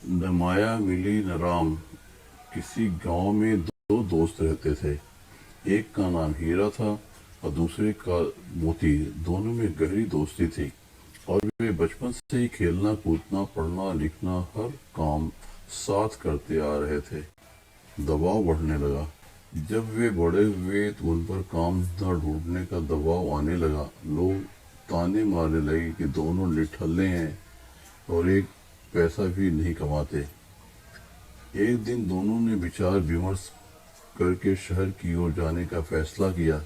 न माया मिली न राम। किसी गांव में दो दोस्त रहते थे। एक का नाम हीरा था और दूसरे का मोती। दोनों में गहरी दोस्ती थी और वे बचपन से ही खेलना कूदना पढ़ना लिखना हर काम साथ करते आ रहे थे। दबाव बढ़ने लगा। जब वे बड़े हुए तो उन पर काम न ढूंढने का दबाव आने लगा। लोग ताने मारने लगे कि दोनों निठल्ले हैं और एक पैसा भी नहीं कमाते। एक दिन दोनों ने विचार विमर्श करके शहर की ओर जाने का फैसला किया।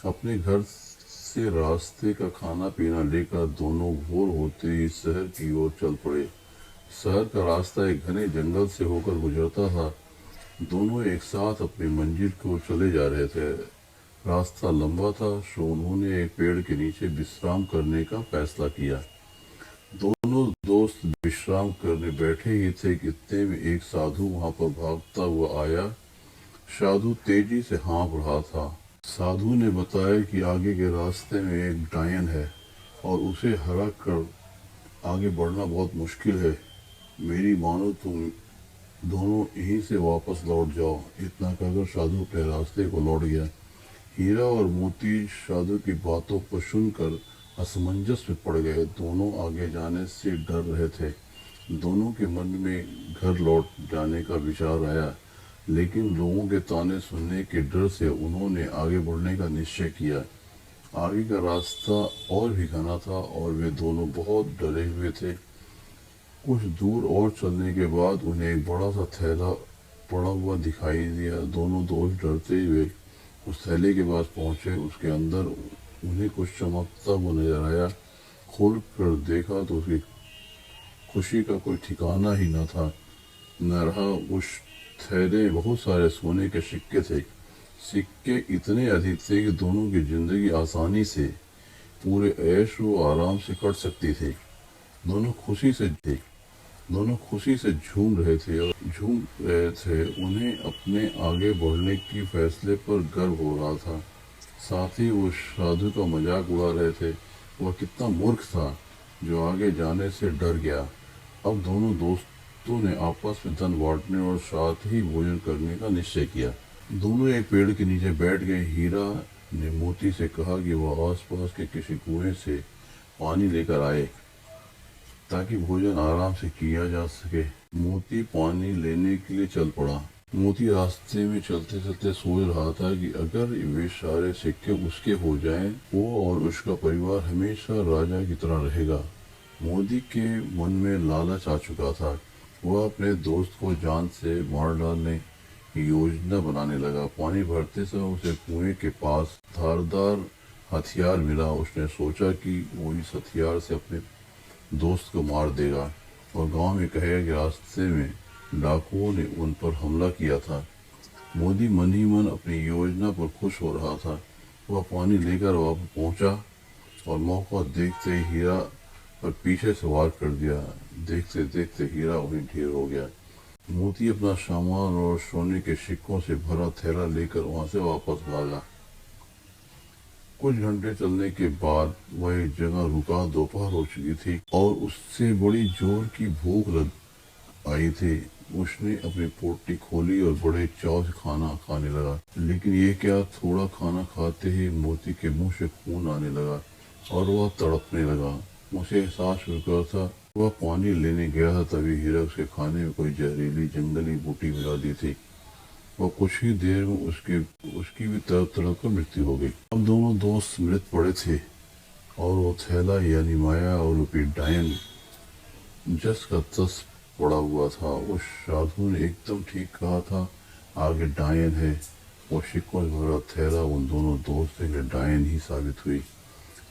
अपने घर से रास्ते का खाना पीना लेकर दोनों भोर होते ही शहर की ओर चल पड़े। शहर का रास्ता एक घने जंगल से होकर गुजरता था। दोनों एक साथ अपनी मंजिल को चले जा रहे थे। रास्ता लंबा था सो उन्होंने एक पेड़ के नीचे विश्राम करने का फैसला किया। दोनों दोस्त विश्राम करने बैठे ही थे कि इतने में एक साधु वहां पर भागता हुआ आया। साधु तेजी से हाँफ रहा था। साधु ने बताया कि आगे के रास्ते में एक डायन है और उसे हरा कर आगे बढ़ना बहुत मुश्किल है। मेरी मानो तुम दोनों यहीं से वापस लौट जाओ। इतना कहकर साधु अपने रास्ते को लौट गया। हीरा और मोती साधु की बातों को सुनकर असमंजस में पड़ गए। दोनों आगे जाने से डर रहे थे। दोनों के मन में घर लौट जाने का विचार आया, लेकिन लोगों के ताने सुनने के डर से उन्होंने आगे बढ़ने का निश्चय किया। आगे का रास्ता और भी घना था और वे दोनों बहुत डरे हुए थे। कुछ दूर और चलने के बाद उन्हें एक बड़ा सा थैला पड़ा हुआ दिखाई दिया। दोनों दोस्त डरते हुए उस थैले के पास पहुंचे। उसके अंदर उन्हें कुछ चमकता हुआ नजर आया। खोल कर देखा तो उसकी खुशी का कोई ठिकाना ही न था। न रहा। उस थैले में बहुत सारे सोने के सिक्के थे। सिक्के इतने अधिक थे कि दोनों की जिंदगी आसानी से पूरे ऐश व आराम से कट सकती थी। दोनों खुशी से थे। दोनों खुशी से झूम रहे थे और झूम रहे थे। उन्हें अपने आगे बढ़ने की फैसले पर गर्व हो रहा था। साथ ही वो साधु का मजाक उड़ा रहे थे। वह कितना मूर्ख था जो आगे जाने से डर गया। अब दोनों दोस्तों ने आपस में धन बांटने और साथ ही भोजन करने का निश्चय किया। दोनों एक पेड़ के नीचे बैठ गए। हीरा ने मोती से कहा कि वह आसपास के किसी कुएं से पानी लेकर आए ताकि भोजन आराम से किया जा सके। मोती पानी लेने के लिए चल पड़ा। मोती रास्ते में चलते चलते सोच रहा था कि अगर वे सारे सिक्के उसके हो जाएं, वो और उसका परिवार हमेशा राजा की तरह रहेगा। मोती के मन में लालच आ चुका था। वह अपने दोस्त को जान से मार डालने की योजना बनाने लगा। पानी भरते समय उसे कुएं के पास धारदार हथियार मिला। उसने सोचा कि वो इस हथियार से अपने दोस्त को मार देगा और गांव में कहेगा कि रास्ते में डाकुओं ने उन पर हमला किया था। मोदी मन ही मन अपनी योजना पर खुश हो रहा था। वह पानी लेकर वापस पहुंचा और मौका देखते ही हीरा पर पीछे से वार कर दिया। देखते देखते हीरा वहीं ढेर हो गया। मोती अपना सामान और सोने के सिक्कों से भरा थैला लेकर वहां से वापस भागा। कुछ घंटे चलने के बाद वह एक जगह रुका। दोपहर हो चुकी थी और उससे बड़ी जोर की भूख लग आई थी। उसने अपनी पोटली खोली और बड़े चाव से खाना खाने लगा। लेकिन ये क्या, थोड़ा खाना खाते ही मोती के मुंह से खून आने लगा और वह तड़पने लगा। उसे एहसास हो गया था। वह पानी लेने गया था तभी हीरा उसके खाने में कोई जहरीली जंगली बूटी मिला दी थी। वह कुछ ही देर में उसकी भी तड़प तड़प कर मृत्यु हो गई। अब दोनों दोस्त मृत पड़े थे और वो थैला यानी माया और रूपी डायन जस का तस पड़ा हुआ था। उस साधु ने एकदम ठीक कहा था, आगे डायन है। वो सिक्कों से भरा थैला उन दोनों दोस्तों के डायन ही साबित हुई।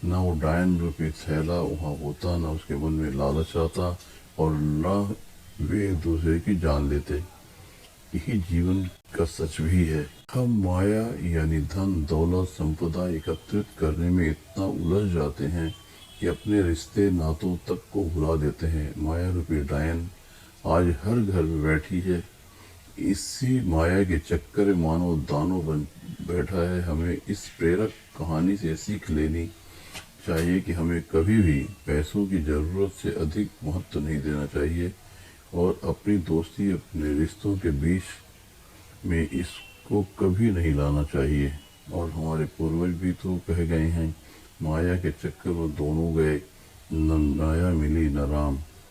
न वो डायन रूपी थैला वहाँ होता, न उसके मन में लालच आता और न वे एक दूसरे की जान लेते। यही जीवन का सच भी है। हम माया यानी धन दौलत संपदा एकत्रित करने में इतना उलझ जाते हैं कि अपने रिश्ते नातों तक को भुला देते हैं। माया रूपी डायन आज हर घर में बैठी है। इसी माया के चक्कर में मानव दानव बन बैठा है। हमें इस प्रेरक कहानी से सीख लेनी चाहिए कि हमें कभी भी पैसों की जरूरत से अधिक महत्व नहीं देना चाहिए और अपनी दोस्ती अपने रिश्तों के बीच में इसको कभी नहीं लाना चाहिए। और हमारे पूर्वज भी तो कह गए हैं, माया के चक्कर में दोनों गए, न माया मिली न राम।